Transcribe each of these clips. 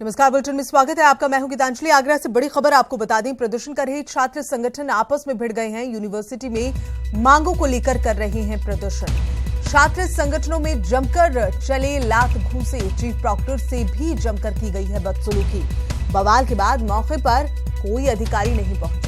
नमस्कार, बुलेटिन में स्वागत है आपका। मैं हूं गीतांजलि। आगरा से बड़ी खबर आपको बता दें, प्रदर्शन कर रहे छात्र संगठन आपस में भिड़ गए हैं। यूनिवर्सिटी में मांगों को लेकर कर रहे हैं प्रदर्शन। छात्र संगठनों में जमकर चले लात घूंसे, चीफ प्रॉक्टर से भी जमकर की गई है बदसलूकी। बवाल के बाद मौके पर कोई अधिकारी नहीं पहुंचा।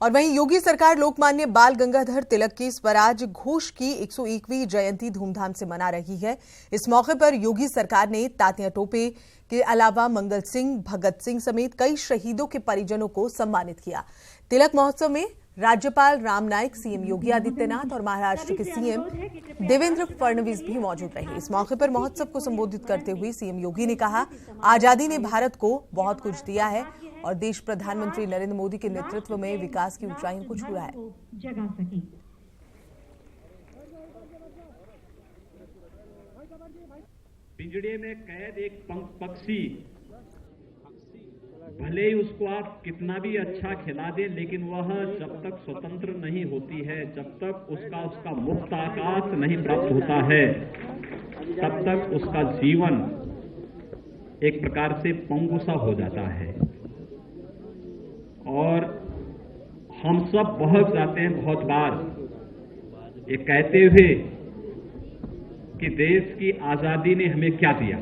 और वहीं योगी सरकार लोकमान्य बाल गंगाधर तिलक के स्वराज घोष की 101वीं जयंती धूमधाम से मना रही है। इस मौके पर योगी सरकार ने तात्या टोपे के अलावा मंगल सिंह, भगत सिंह समेत कई शहीदों के परिजनों को सम्मानित किया। तिलक महोत्सव में राज्यपाल राम नाईक, सीएम योगी आदित्यनाथ और महाराष्ट्र के सीएम देवेंद्र फडणवीस भी मौजूद रहे। इस मौके पर महोत्सव को संबोधित करते हुए सीएम योगी ने कहा, आजादी ने भारत को बहुत कुछ दिया है और देश प्रधानमंत्री नरेंद्र मोदी के नेतृत्व में विकास की ऊंचाइयों को छुआ है। पिंजड़े में कैद एक पक्षी, भले ही उसको आप कितना भी अच्छा खिला दें, लेकिन वह जब तक स्वतंत्र नहीं होती है, जब तक उसका मुक्त आकाश नहीं प्राप्त होता है, तब तक उसका जीवन एक प्रकार से पंगु सा हो जाता है। और हम सब बहक जाते हैं बहुत बार ये कहते हुए कि देश की आजादी ने हमें क्या दिया।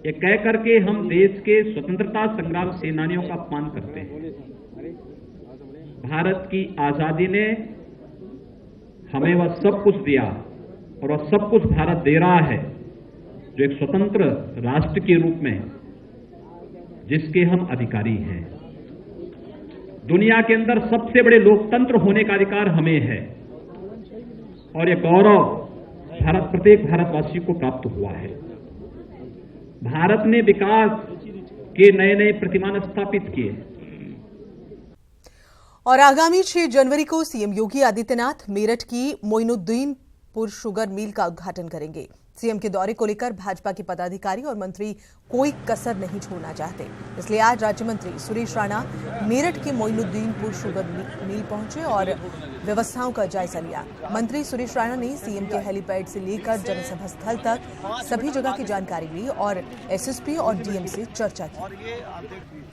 ये कह करके हम देश के स्वतंत्रता संग्राम सेनानियों का अपमान करते हैं। भारत की आजादी ने हमें वह सब कुछ दिया और वह सब कुछ भारत दे रहा है जो एक स्वतंत्र राष्ट्र के रूप में जिसके हम अधिकारी हैं। दुनिया के अंदर सबसे बड़े लोकतंत्र होने का अधिकार हमें है और यह गौरव प्रत्येक भारतवासी को प्राप्त हुआ है। भारत ने विकास के नए नए प्रतिमान स्थापित किए। और आगामी 6 जनवरी को सीएम योगी आदित्यनाथ मेरठ की मोइनुद्दीनपुर शुगर मिल का उद्घाटन करेंगे। सीएम के दौरे को लेकर भाजपा के पदाधिकारी और मंत्री कोई कसर नहीं छोड़ना चाहते, इसलिए आज राज्य मंत्री सुरेश राणा मेरठ के मोइनुद्दीनपुर शुगर मिल पहुंचे और व्यवस्थाओं का जायजा लिया। मंत्री सुरेश राणा ने सीएम के हेलीपैड से लेकर जनसभा स्थल तक सभी जगह की जानकारी ली और एसएसपी और डीएम से चर्चा की।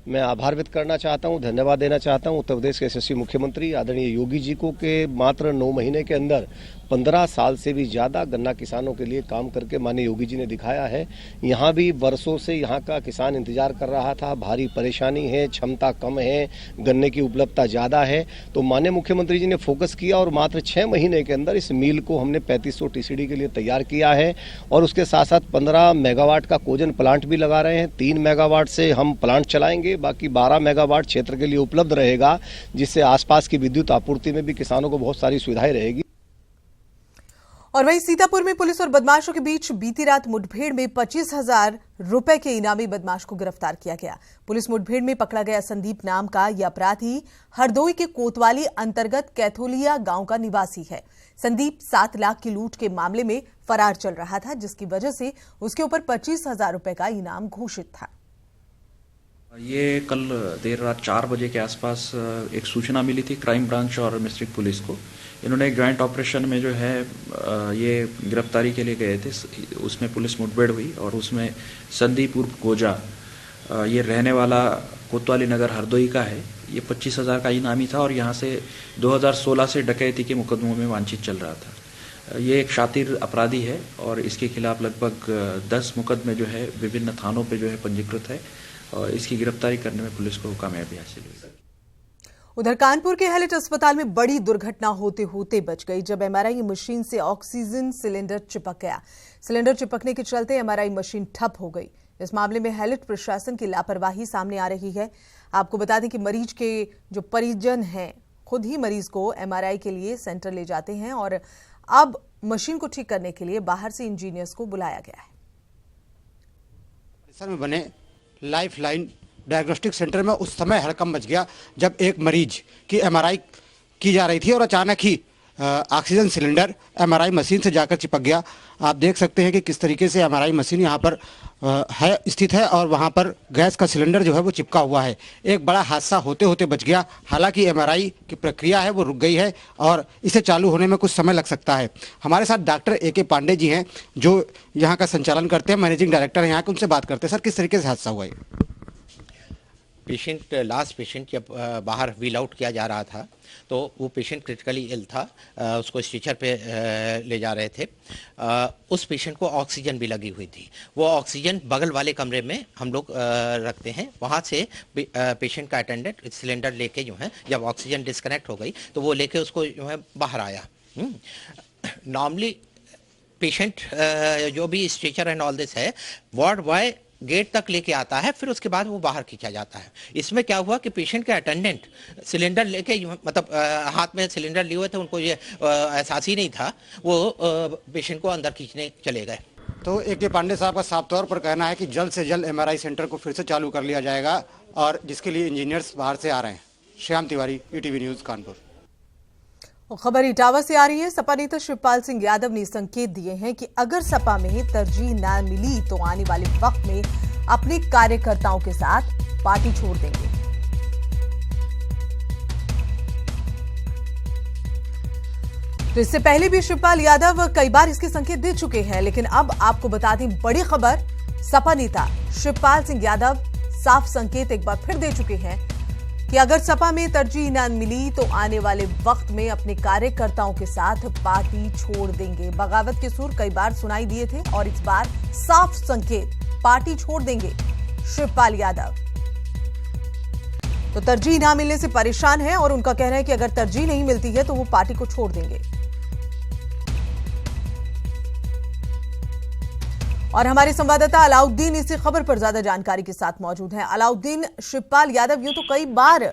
मैं आभार व्यक्त करना चाहता हूं, धन्यवाद देना चाहता हूं उत्तर प्रदेश के यशस्वी मुख्यमंत्री आदरणीय योगी जी को के मात्र 9 महीने के अंदर 15 साल से भी ज्यादा गन्ना किसानों के लिए काम करके माननीय योगी जी ने दिखाया है। यहाँ भी वर्षों से यहाँ का किसान इंतजार कर रहा था। भारी परेशानी है, क्षमता कम है, गन्ने की उपलब्धता ज्यादा है, तो माननीय मुख्यमंत्री जी ने फोकस किया और मात्र 6 महीने के अंदर इस मिल को हमने 3500 टीसीडी के लिए तैयार किया है। और उसके साथ साथ 15 मेगावाट का कोजन प्लांट भी लगा रहे हैं। 3 मेगावाट से हम प्लांट चलाएंगे, बाकी 12 मेगावाट क्षेत्र के लिए उपलब्ध रहेगा, जिससे आसपास की विद्युत आपूर्ति में भी किसानों को बहुत सारी सुविधाएं रहेगी। और वहीं सीतापुर में पुलिस और बदमाशों के बीच बीती रात मुठभेड़ में 25,000 रुपए के इनामी बदमाश को गिरफ्तार किया गया। पुलिस मुठभेड़ में पकड़ा गया संदीप नाम का यह अपराधी हरदोई के कोतवाली अंतर्गत कैथोलिया गांव का निवासी है। संदीप 7 लाख की लूट के मामले में फरार चल रहा था, जिसकी वजह से उसके ऊपर 25,000 रुपए का इनाम घोषित था। ये कल देर रात 4 बजे के आसपास एक सूचना मिली थी क्राइम ब्रांच और डिस्ट्रिक्ट पुलिस को। इन्होंने एक ज्वाइंट ऑपरेशन में जो है ये गिरफ्तारी के लिए गए थे। उसमें पुलिस मुठभेड़ हुई और उसमें संदीप उर्फ गोजा, ये रहने वाला कोतवाली नगर हरदोई का है। ये 25,000 का इनामी था और यहाँ से 2016 से डकैती के मुकदमों में वांछित चल रहा था। ये एक शातिर अपराधी है और इसके खिलाफ लगभग 10 मुकदमे जो है विभिन्न थानों पे जो है पंजीकृत है और इसकी गिरफ्तारी करने में पुलिस को कामयाबी हासिल हुई। उधर कानपुर के हैलेट अस्पताल में बड़ी दुर्घटना होते होते बच गई, जब एमआरआई मशीन से ऑक्सीजन सिलेंडर चिपक गया। सिलेंडर चिपकने के चलते एमआरआई मशीन ठप हो गई। इस मामले में हैलेट प्रशासन की लापरवाही सामने आ रही है। आपको बता दें कि मरीज के जो परिजन हैं खुद ही मरीज को एमआरआई के लिए सेंटर ले जाते हैं और अब मशीन को ठीक करने के लिए बाहर से इंजीनियर्स को बुलाया गया है। परिसर में बने लाइफलाइन डायग्नोस्टिक सेंटर में उस समय हड़कंप मच गया जब एक मरीज की एमआरआई की जा रही थी और अचानक ही ऑक्सीजन सिलेंडर एमआरआई मशीन से जाकर चिपक गया। आप देख सकते हैं कि किस तरीके से एमआरआई मशीन यहाँ पर स्थित है और वहाँ पर गैस का सिलेंडर जो है वो चिपका हुआ है। एक बड़ा हादसा होते होते बच गया। हालांकि एमआरआई की प्रक्रिया है वो रुक गई है और इसे चालू होने में कुछ समय लग सकता है। हमारे साथ डॉक्टर ए के पांडे जी हैं जो यहाँ का संचालन करते हैं, मैनेजिंग डायरेक्टर हैं यहाँ के। उनसे बात करते हैं। सर, किस तरीके से हादसा हुआ है? पेशेंट लास्ट पेशेंट जब बाहर व्हील आउट किया जा रहा था तो वो पेशेंट क्रिटिकली इल था, उसको स्ट्रेचर पे ले जा रहे थे। उस पेशेंट को ऑक्सीजन भी लगी हुई थी। वो ऑक्सीजन बगल वाले कमरे में हम लोग रखते हैं, वहाँ से पेशेंट का अटेंडेंट सिलेंडर लेके जो है, जब ऑक्सीजन डिस्कनेक्ट हो गई तो वो लेके उसको जो है बाहर आया। नॉर्मली पेशेंट जो भी स्ट्रेचर एंड ऑल दिस है वार्ड बॉय गेट तक लेके आता है, फिर उसके बाद वो बाहर खींचा जाता है। इसमें क्या हुआ कि पेशेंट के अटेंडेंट सिलेंडर लेके मतलब हाथ में सिलेंडर लिए हुए थे, उनको ये एहसास ही नहीं था, वो पेशेंट को अंदर खींचने चले गए। तो ए के पांडे साहब का साफ तौर पर कहना है कि जल्द से जल्द एमआरआई सेंटर को फिर से चालू कर लिया जाएगा और जिसके लिए इंजीनियर्स बाहर से आ रहे हैं। Shyam Tiwari, ETV news, Kanpur. खबर इटावा से आ रही है। सपा नेता शिवपाल सिंह यादव ने संकेत दिए हैं कि अगर सपा में तरजीह न मिली तो आने वाले वक्त में अपने कार्यकर्ताओं के साथ पार्टी छोड़ देंगे। तो इससे पहले भी शिवपाल यादव कई बार इसके संकेत दे चुके हैं, लेकिन अब आपको बता दें बड़ी खबर, सपा नेता शिवपाल सिंह यादव साफ संकेत एक बार फिर दे चुके हैं कि अगर सपा में तरजीह न मिली तो आने वाले वक्त में अपने कार्यकर्ताओं के साथ पार्टी छोड़ देंगे। बगावत के सुर कई बार सुनाई दिए थे और इस बार साफ संकेत, पार्टी छोड़ देंगे शिवपाल यादव। तो तरजीह न मिलने से परेशान है और उनका कहना है कि अगर तरजीह नहीं मिलती है तो वो पार्टी को छोड़ देंगे। और हमारे संवाददाता अलाउद्दीन इसी खबर पर ज्यादा जानकारी के साथ मौजूद हैं। अलाउद्दीन, शिवपाल यादव यूं तो कई बार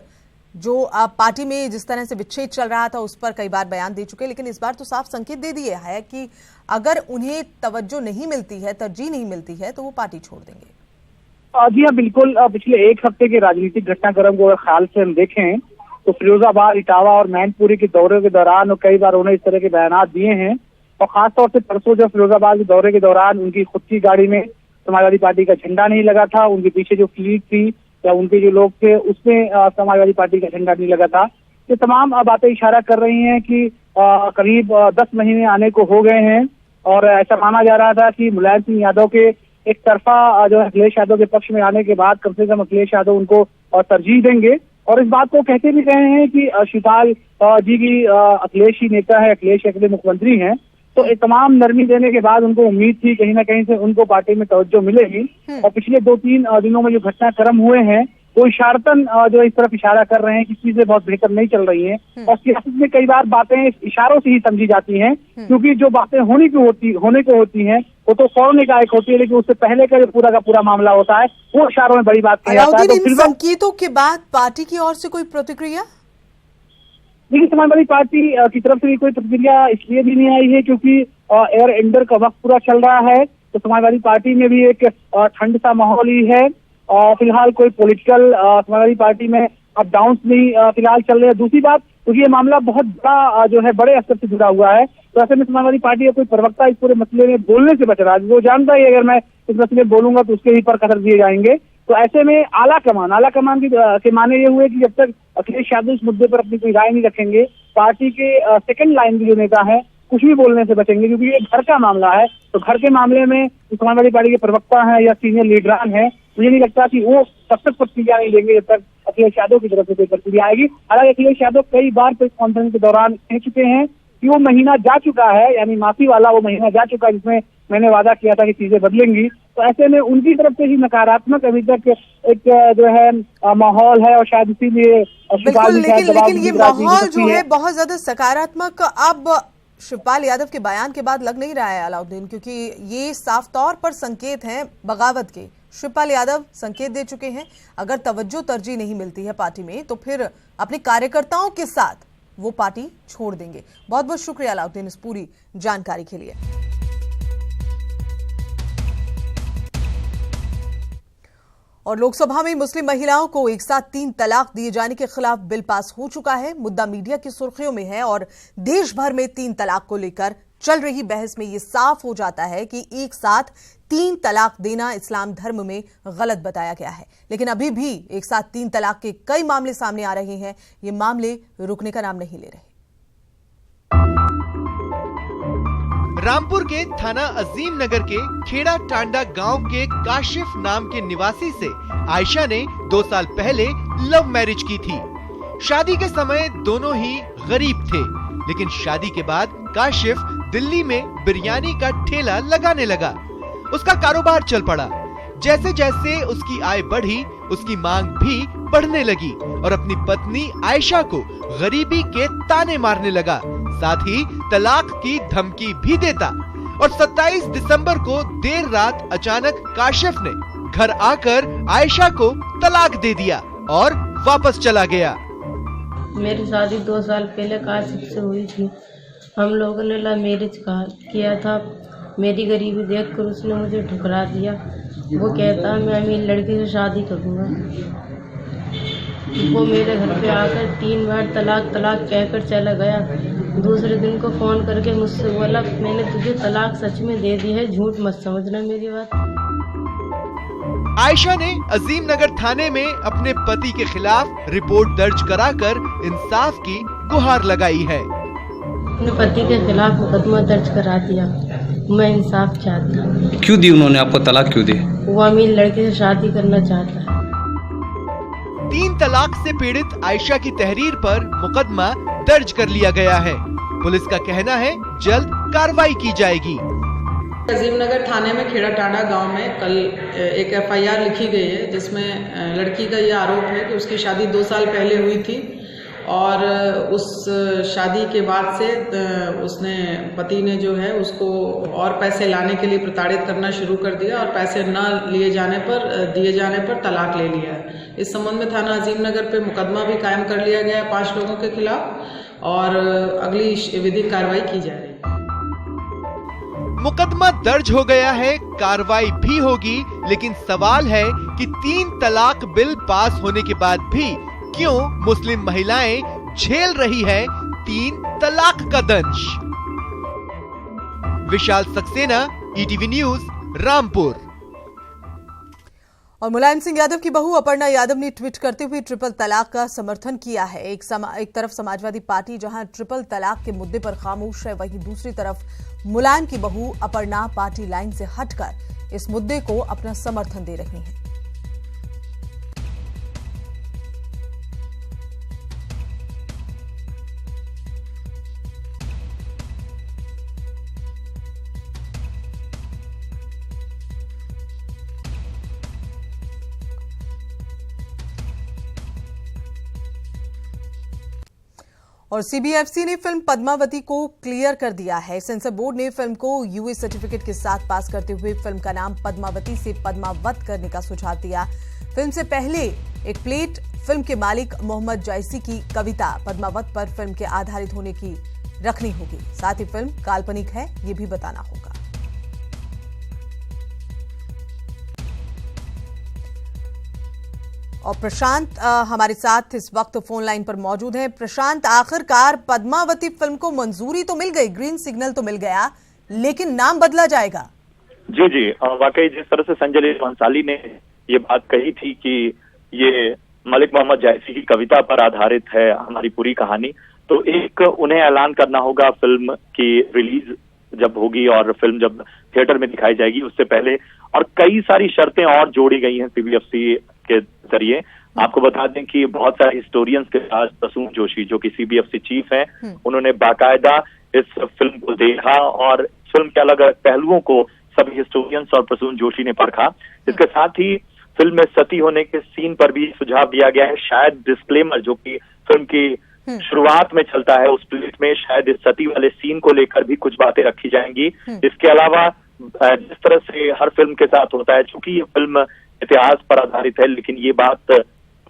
जो पार्टी में जिस तरह से विच्छेद चल रहा था उस पर कई बार बयान दे चुके, लेकिन इस बार तो साफ संकेत दे दिए है कि अगर उन्हें तवज्जो नहीं मिलती है, तरजीह नहीं मिलती है तो वो पार्टी छोड़ देंगे। जी हाँ, बिल्कुल। पिछले एक हफ्ते के राजनीतिक घटनाक्रम को अगर ख्याल से हम देखें तो फिरोजाबाद, इटावा और मैनपुरी के दौरे के दौरान कई बार उन्हें इस तरह के बयान दिए हैं। और खासतौर से परसों जब फिरोजाबाद के दौरे के दौरान उनकी खुद की गाड़ी में समाजवादी पार्टी का झंडा नहीं लगा था, उनके पीछे जो फ्लीट थी या उनके जो लोग थे उसमें समाजवादी पार्टी का झंडा नहीं लगा था। ये तमाम बातें इशारा कर रही हैं कि करीब 10 महीने आने को हो गए हैं और ऐसा माना जा रहा था कि मुलायम सिंह यादव के एक तरफा जो है अखिलेश यादव के पक्ष में आने के बाद कम से कम अखिलेश यादव उनको तरजीह देंगे। और इस बात को कहते भी रहे हैं कि शिवपाल जी की अखिलेश ही नेता है, अखिलेश अकेले मुख्यमंत्री हैं। तो एक तमाम नरमी देने के बाद उनको उम्मीद थी कहीं ना कहीं से उनको पार्टी में तवज्जो मिलेगी। और पिछले 2-3 दिनों में जो घटनाक्रम हुए हैं वो इशारतन जो इस तरफ इशारा कर रहे हैं कि चीजें बहुत बेहतर नहीं चल रही हैं। और सियासत में कई बार बातें इशारों से ही समझी जाती हैं, क्योंकि जो बातें होने को होती हैं वो तो फौरन एकाएक होती है, लेकिन उससे पहले का जो पूरा का पूरा मामला होता है वो इशारों में बड़ी बात कही जाता है। तो संकेतों के बाद पार्टी की ओर से कोई प्रतिक्रिया? लेकिन समाजवादी पार्टी की तरफ से भी कोई प्रतिक्रिया इसलिए भी नहीं आई है क्योंकि एयर एंडर का वक्त पूरा चल रहा है। तो समाजवादी पार्टी में भी एक ठंड सा माहौल ही है और फिलहाल कोई पॉलिटिकल समाजवादी पार्टी में अप डाउन नहीं फिलहाल चल रहे हैं। दूसरी बात, क्योंकि ये मामला बहुत बड़ा जो है बड़े स्तर से जुड़ा हुआ है, तो ऐसे में समाजवादी पार्टी का कोई प्रवक्ता इस पूरे मसले में बोलने से बच रहा है। वो जानता है अगर मैं इस मसले में बोलूंगा तो उसके ही पर कसर दिए जाएंगे। तो ऐसे में आला कमान के माने ये हुए कि जब तक अखिलेश यादव इस मुद्दे पर अपनी कोई राय नहीं रखेंगे, पार्टी के सेकंड लाइन के जो नेता है कुछ भी बोलने से बचेंगे, क्योंकि ये घर का मामला है। तो घर के मामले में समाजवादी पार्टी के प्रवक्ता हैं या सीनियर लीडरान हैं, मुझे नहीं लगता कि वो तब तक प्रतिक्रिया नहीं देंगे जब तक अखिलेश यादव की तरफ से कोई प्रतिक्रिया आएगी। हालांकि अखिलेश यादव कई बार प्रेस कॉन्फ्रेंस के दौरान कह चुके हैं कि वो महीना जा चुका है, यानी माफी वाला वो महीना जा चुका है जिसमें मैंने वादा किया था कि चीजें बदलेंगी। तो ऐसे में उनकी तरफ से ही नकारात्मक अभी तक एक जो है माहौल है और शायद इसीलिए लेकिन ये माहौल जो है बहुत ज्यादा सकारात्मक अब शिवपाल यादव के बयान के बाद लग नहीं रहा है अलाउद्दीन, क्योंकि ये साफ तौर पर संकेत हैं बगावत के। शिवपाल यादव संकेत दे चुके हैं अगर तवज्जो तरजीह नहीं मिलती है पार्टी में तो फिर अपने कार्यकर्ताओं के साथ वो पार्टी छोड़ देंगे। बहुत बहुत शुक्रिया अलाउद्दीन इस पूरी जानकारी के लिए। और लोकसभा में मुस्लिम महिलाओं को एक साथ 3 तलाक दिए जाने के खिलाफ बिल पास हो चुका है। मुद्दा मीडिया की सुर्खियों में है और देश भर में 3 तलाक को लेकर चल रही बहस में यह साफ हो जाता है कि एक साथ 3 तलाक देना इस्लाम धर्म में गलत बताया गया है। लेकिन अभी भी एक साथ 3 तलाक के कई मामले सामने आ रहे हैं। ये मामले रुकने का नाम नहीं ले रहे। रामपुर के थाना अजीम नगर के खेड़ा टांडा गांव के काशिफ नाम के निवासी से आयशा ने 2 साल पहले लव मैरिज की थी। शादी के समय दोनों ही गरीब थे, लेकिन शादी के बाद काशिफ दिल्ली में बिरयानी का ठेला लगाने लगा। उसका कारोबार चल पड़ा। जैसे जैसे उसकी आय बढ़ी, उसकी मांग भी बढ़ने लगी और अपनी पत्नी आयशा को गरीबी के ताने मारने लगा। साथ ही तलाक की धमकी भी देता और 27 दिसंबर को देर रात अचानक काशिफ ने घर आकर आयशा को तलाक दे दिया और वापस चला गया। मेरी शादी 2 साल पहले काशिफ से हुई थी। हम लोगों ने लव मैरिज किया था। मेरी गरीबी देखकर उसने मुझे ठुकरा दिया। वो कहता मैं अमीर लड़की से शादी करूँगा। वो मेरे घर पे आकर 3 बार तलाक तलाक कहकर चला गया। दूसरे दिन को फोन करके मुझसे बोला मैंने तुझे तलाक सच में दे दी है, झूठ मत समझना मेरी बात। आयशा ने अजीम नगर थाने में अपने पति के खिलाफ रिपोर्ट दर्ज कराकर इंसाफ की गुहार लगाई है। अपने पति के खिलाफ मुकदमा दर्ज करा दिया। मैं इंसाफ चाहती हूँ। क्यों दी उन्होंने आपको तलाक क्यों दी? वो अमीर लड़के से शादी करना चाहता है। 3 तलाक से पीड़ित आयशा की तहरीर पर मुकदमा दर्ज कर लिया गया है। पुलिस का कहना है जल्द कार्रवाई की जाएगी। अजीम नगर थाने में खेड़ा टांडा गांव में कल एक FIR लिखी गई है, जिसमें लड़की का ये आरोप है कि उसकी शादी 2 साल पहले हुई थी और उस शादी के बाद से उसने पति ने जो है उसको और पैसे लाने के लिए प्रताड़ित करना शुरू कर दिया और पैसे न दिए जाने पर तलाक ले लिया है। इस संबंध में थाना अजीम नगर पे मुकदमा भी कायम कर लिया गया है 5 लोगों के खिलाफ और अगली विधिक कार्रवाई की जा रही है। मुकदमा दर्ज हो गया है, कार्रवाई भी होगी, लेकिन सवाल है कि 3 तलाक बिल पास होने के बाद भी क्यों मुस्लिम महिलाएं झेल रही है 3 तलाक का दंश। विशाल सक्सेना, ETV न्यूज, रामपुर। और मुलायम सिंह यादव की बहू अपर्णा यादव ने ट्वीट करते हुए ट्रिपल तलाक का समर्थन किया है। एक तरफ समाजवादी पार्टी जहां ट्रिपल तलाक के मुद्दे पर खामोश है, वहीं दूसरी तरफ मुलायम की बहू अपर्णा पार्टी लाइन से हटकर इस मुद्दे को अपना समर्थन दे रही हैं। और CBFC ने फिल्म पद्मावती को क्लियर कर दिया है। सेंसर बोर्ड ने फिल्म को यूए सर्टिफिकेट के साथ पास करते हुए फिल्म का नाम पद्मावती से पद्मावत करने का सुझाव दिया। फिल्म से पहले एक प्लेट फिल्म के मालिक मोहम्मद जायसी की कविता पद्मावत पर फिल्म के आधारित होने की रखनी होगी। साथ ही फिल्म काल्पनिक है, ये भी बताना होगा। और प्रशांत हमारे साथ इस वक्त फोन लाइन पर मौजूद हैं। प्रशांत, आखिरकार पद्मावती फिल्म को मंजूरी तो मिल गई, ग्रीन सिग्नल तो मिल गया, लेकिन नाम बदला जाएगा। जी, वाकई जिस तरह से संजय लीला भंसाली ने ये बात कही थी कि ये मलिक मोहम्मद जायसी की कविता पर आधारित है हमारी पूरी कहानी, तो एक उन्हें ऐलान करना होगा फिल्म की रिलीज जब होगी और फिल्म जब थिएटर में दिखाई जाएगी उससे पहले, और कई सारी शर्तें और जोड़ी गई हैं CBFC के जरिए। आपको बता दें कि बहुत सारे हिस्टोरियंस के साथ प्रसून जोशी जो कि CBFC चीफ हैं, उन्होंने बाकायदा इस फिल्म को देखा और फिल्म के अलग अलग पहलुओं को सभी हिस्टोरियंस और प्रसून जोशी ने परखा। इसके साथ ही फिल्म में सती होने के सीन पर भी सुझाव दिया गया है। शायद डिस्क्लेमर जो कि फिल्म की शुरुआत में चलता है उस प्लेट में शायद इस सती वाले सीन को लेकर भी कुछ बातें रखी जाएंगी। इसके अलावा जिस तरह से हर फिल्म के साथ होता है, चूंकि ये फिल्म इतिहास पर आधारित है, लेकिन ये बात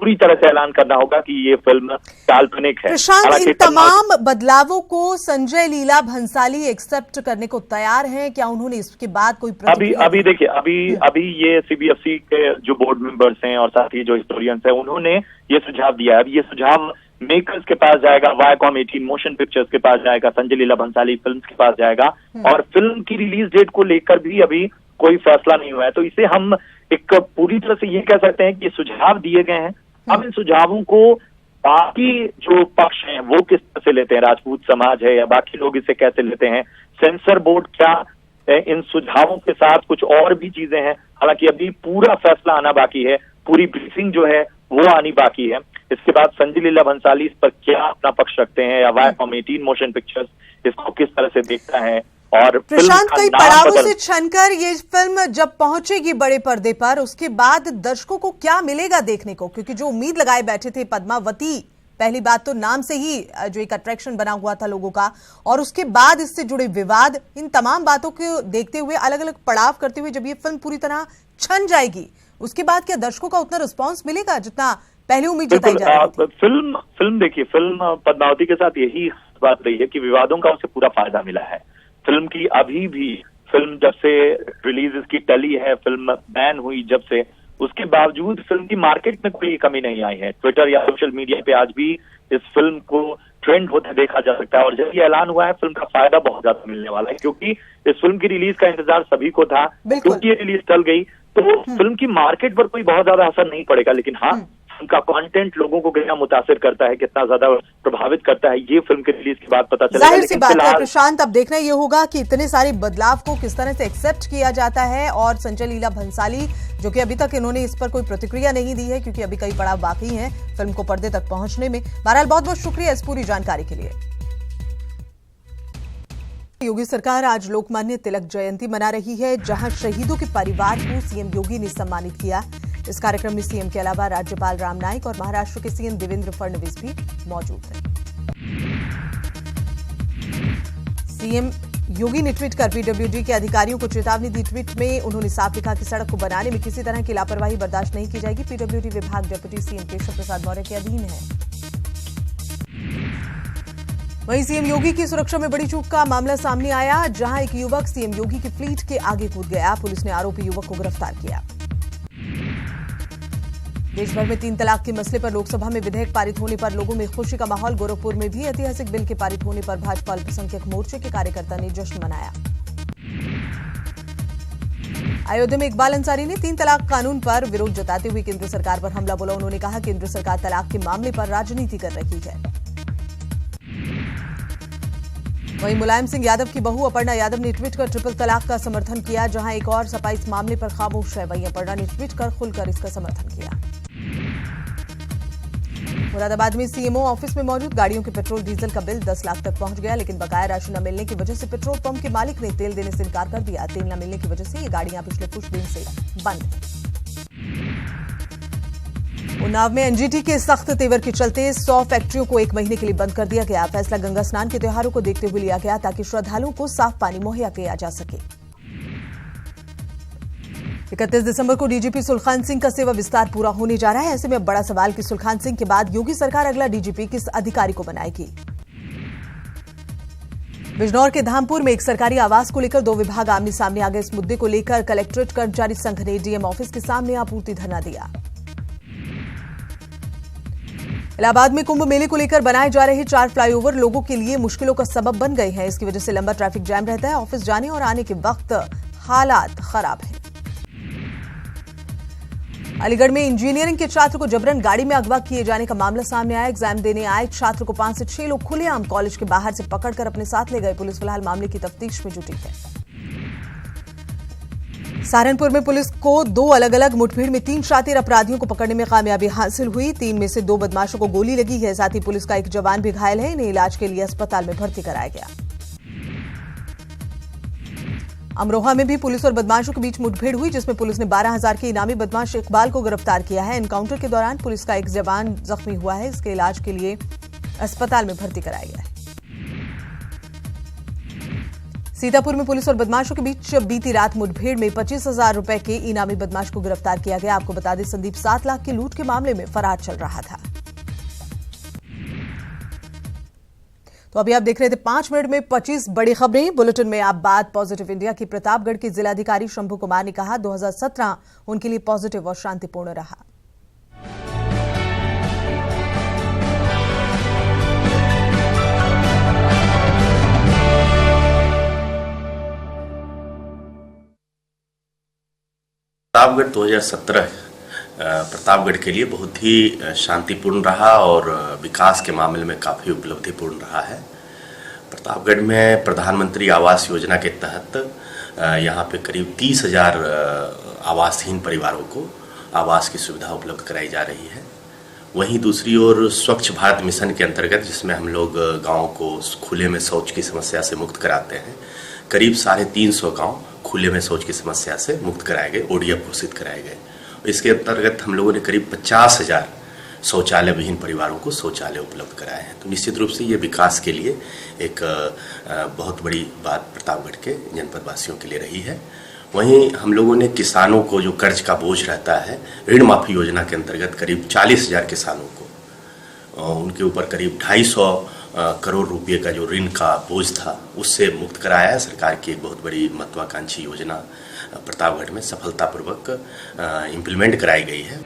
पूरी तरह से ऐलान करना होगा कि ये फिल्म काल्पनिक है। प्रशांत, इन तमाम बदलावों को संजय लीला भंसाली एक्सेप्ट करने को तैयार हैं क्या? उन्होंने इसके बाद कोई अभी देखिए, अभी ये CBFC के जो बोर्ड मेंबर्स हैं और साथ ही जो हिस्टोरियंस हैं, उन्होंने ये सुझाव दिया है। अब ये सुझाव मेकर्स के पास जाएगा, वायाकॉम 18 मोशन पिक्चर्स के पास जाएगा, संजय लीला भंसाली फिल्म्स के पास जाएगा, और फिल्म की रिलीज डेट को लेकर भी अभी कोई फैसला नहीं हुआ है। तो इसे हम एक पूरी तरह से ये कह सकते हैं कि सुझाव दिए गए हैं। अब इन सुझावों को बाकी जो पक्ष हैं वो किस तरह से लेते हैं, राजपूत समाज है या बाकी लोग इसे कैसे लेते हैं, सेंसर बोर्ड क्या इन सुझावों के साथ कुछ और भी चीजें हैं। हालांकि अभी पूरा फैसला आना बाकी है, पूरी ब्रीफिंग जो है वो आनी बाकी है। इसके बाद संजय लीला भंसाली इस पर क्या अपना पक्ष रखते हैं, या वायाकॉम 18 मोशन पिक्चर्स इसको किस तरह से देखता है। और प्रशांत, कई पड़ावों से छनकर ये फिल्म जब पहुंचेगी बड़े पर्दे पर, उसके बाद दर्शकों को क्या मिलेगा देखने को? क्योंकि जो उम्मीद लगाए बैठे थे पद्मावती, पहली बात तो नाम से ही जो एक अट्रैक्शन बना हुआ था लोगों का, और उसके बाद इससे जुड़े विवाद, इन तमाम बातों को देखते हुए, अलग अलग पड़ाव करते हुए जब ये फिल्म पूरी तरह छन जाएगी, उसके बाद क्या दर्शकों का उतना रिस्पॉन्स मिलेगा जितना पहले उम्मीद जताई जा रही थी? फिल्म देखिए, फिल्म पद्मावती के साथ यही बात रही है कि विवादों का उसे पूरा फायदा मिला है। फिल्म की अभी भी, फिल्म जब से रिलीज इसकी टली है, फिल्म बैन हुई जब से, उसके बावजूद फिल्म की मार्केट में कोई कमी नहीं आई है। ट्विटर या सोशल मीडिया पे आज भी इस फिल्म को ट्रेंड होते देखा जा सकता है। और जब ये ऐलान हुआ है, फिल्म का फायदा बहुत ज्यादा मिलने वाला है, क्योंकि इस फिल्म की रिलीज का इंतजार सभी को था। क्योंकि ये रिलीज टल गई तो फिल्म की मार्केट पर कोई बहुत ज्यादा असर नहीं पड़ेगा, लेकिन हाँ, फिल्म का कंटेंट लोगों को कितना मुतासिर करता है, कितना ज्यादा प्रभावित करता है, ये फिल्म की रिलीज के बाद पता चलेगा। जाहिर सी बात है प्रशांत, अब देखना ये होगा कि इतने सारे बदलाव को किस तरह से एक्सेप्ट किया जाता है। और संजय लीला भंसाली, जो कि अभी तक इन्होंने इस पर कोई प्रतिक्रिया नहीं दी है, क्योंकि अभी कई पड़ाव बाकी हैं फिल्म को पर्दे तक पहुंचने में। बहरहाल बहुत बहुत शुक्रिया इस पूरी जानकारी के लिए। योगी सरकार आज लोकमान्य तिलक जयंती मना रही है, जहां शहीदों के परिवार को सीएम योगी ने सम्मानित किया। इस कार्यक्रम में सीएम के अलावा राज्यपाल राम नाईक और महाराष्ट्र के सीएम देवेंद्र फडणवीस भी मौजूद थे। सीएम योगी ने ट्वीट कर पीडब्ल्यूडी के अधिकारियों को चेतावनी दी। ट्वीट में उन्होंने साफ लिखा कि सड़क को बनाने में किसी तरह की लापरवाही बर्दाश्त नहीं की जाएगी। पीडब्ल्यूडी विभाग डिप्टी सीएम केशव प्रसाद मौर्य के अधीन है। वहीं सीएम योगी की सुरक्षा में बड़ी चूक का मामला सामने आया, जहां एक युवक सीएम योगी की फ्लीट के आगे कूद गया। पुलिस ने आरोपी युवक को गिरफ्तार किया। देश भर में 3 तलाक के मसले पर लोकसभा में विधेयक पारित होने पर लोगों में खुशी का माहौल। गोरखपुर में भी ऐतिहासिक बिल के पारित होने पर भाजपा अल्पसंख्यक मोर्चे के कार्यकर्ता ने जश्न मनाया। अयोध्या में इकबाल अंसारी ने 3 तलाक कानून पर विरोध जताते हुए केंद्र सरकार पर हमला बोला। उन्होंने कहा केंद्र सरकार तलाक के मामले पर राजनीति कर रही है। वहीं मुलायम सिंह यादव की बहू अपर्णा यादव ने ट्वीट कर ट्रिपल तलाक का समर्थन किया, जहां एक और सपा इस मामले पर खामोश है। वहीं अपर्णा ने ट्वीट कर खुलकर इसका समर्थन किया। मुरादाबाद में सीएमओ ऑफिस में मौजूद गाड़ियों के पेट्रोल डीजल का बिल 10 लाख तक पहुंच गया, लेकिन बकाया राशि न मिलने की वजह से पेट्रोल पंप के मालिक ने तेल देने से इनकार कर दिया। तेल न मिलने की वजह से ये गाड़ियां पिछले कुछ दिन से बंद हैं। उन्नाव में एनजीटी के सख्त तेवर के चलते 100 फैक्ट्रियों को 1 महीने के लिए बंद कर दिया गया। फैसला गंगा स्नान के त्योहारों को देखते हुए लिया गया, ताकि श्रद्धालुओं को साफ पानी मुहैया किया जा सके। 31 दिसंबर को डीजीपी सुलखान सिंह का सेवा विस्तार पूरा होने जा रहा है। ऐसे में अब बड़ा सवाल कि सुलखान सिंह के बाद योगी सरकार अगला डीजीपी किस अधिकारी को बनाएगी। बिजनौर के धामपुर में एक सरकारी आवास को लेकर 2 विभाग आमने सामने आ गए। इस मुद्दे को लेकर कलेक्ट्रेट कर्मचारी संघ ने डीएम ऑफिस के सामने आपूर्ति धरना दिया। इलाहाबाद में कुंभ मेले को लेकर बनाए जा रहे 4 फ्लाईओवर लोगों के लिए मुश्किलों का सबब बन गए हैं। इसकी वजह से लंबा ट्रैफिक जैम रहता है। ऑफिस जाने और आने के वक्त हालात खराब हैं। अलीगढ़ में इंजीनियरिंग के छात्र को जबरन गाड़ी में अगवा किए जाने का मामला सामने आया। एग्जाम देने आए छात्र को 5 से 6 लोग खुलेआम कॉलेज के बाहर से पकड़कर अपने साथ ले गए। पुलिस फिलहाल मामले की तफ्तीश में जुटी है। सहारनपुर में पुलिस को 2 अलग अलग मुठभेड़ में 3 शातिर अपराधियों को पकड़ने में कामयाबी हासिल हुई। 3 में से 2 बदमाशों को गोली लगी है। साथ ही पुलिस का एक जवान भी घायल है। इन्हें इलाज के लिए अस्पताल में भर्ती कराया गया। अमरोहा में भी पुलिस और बदमाशों के बीच मुठभेड़ हुई, जिसमें पुलिस ने 12,000 के इनामी बदमाश इकबाल को गिरफ्तार किया है। एनकाउंटर के दौरान पुलिस का एक जवान जख्मी हुआ है। इसके इलाज के लिए अस्पताल में भर्ती कराया गया है। सीतापुर में पुलिस और बदमाशों के बीच बीती रात मुठभेड़ में 25,000 रुपए के इनामी बदमाश को गिरफ्तार किया गया। आपको बता दें, संदीप 7 लाख की लूट के मामले में फरार चल रहा था। तो अभी आप देख रहे थे 5 मिनट में 25 बड़ी खबरें। बुलेटिन में आप बात पॉजिटिव इंडिया की प्रतापगढ़ के जिलाधिकारी शंभू कुमार ने कहा 2017 उनके लिए पॉजिटिव और शांतिपूर्ण रहा। प्रतापगढ़ 2017 प्रतापगढ़ के लिए बहुत ही शांतिपूर्ण रहा और विकास के मामले में काफ़ी उपलब्धिपूर्ण रहा है। प्रतापगढ़ में प्रधानमंत्री आवास योजना के तहत यहाँ पे करीब 30,000 आवासहीन परिवारों को आवास की सुविधा उपलब्ध कराई जा रही है। वहीं दूसरी ओर स्वच्छ भारत मिशन के अंतर्गत, जिसमें हम लोग गाँव को खुले में शौच की समस्या से मुक्त कराते हैं, करीब 350 गाँव खुले में शौच की समस्या से मुक्त कराए गए, ODF घोषित कराए गए। इसके अंतर्गत हम लोगों ने करीब 50,000 शौचालय विहीन परिवारों को शौचालय उपलब्ध कराए हैं। तो निश्चित रूप से ये विकास के लिए एक बहुत बड़ी बात प्रतापगढ़ के जनपद वासियों के लिए रही है। वहीं हम लोगों ने किसानों को जो कर्ज का बोझ रहता है, ऋण माफी योजना के अंतर्गत करीब 40,000 किसानों को उनके ऊपर करीब 250 करोड़ रुपए का जो ऋण का बोझ था उससे मुक्त कराया है। सरकार की एक बहुत बड़ी महत्वाकांक्षी योजना प्रतापगढ़ में सफलतापूर्वक इम्प्लीमेंट कराई गई है।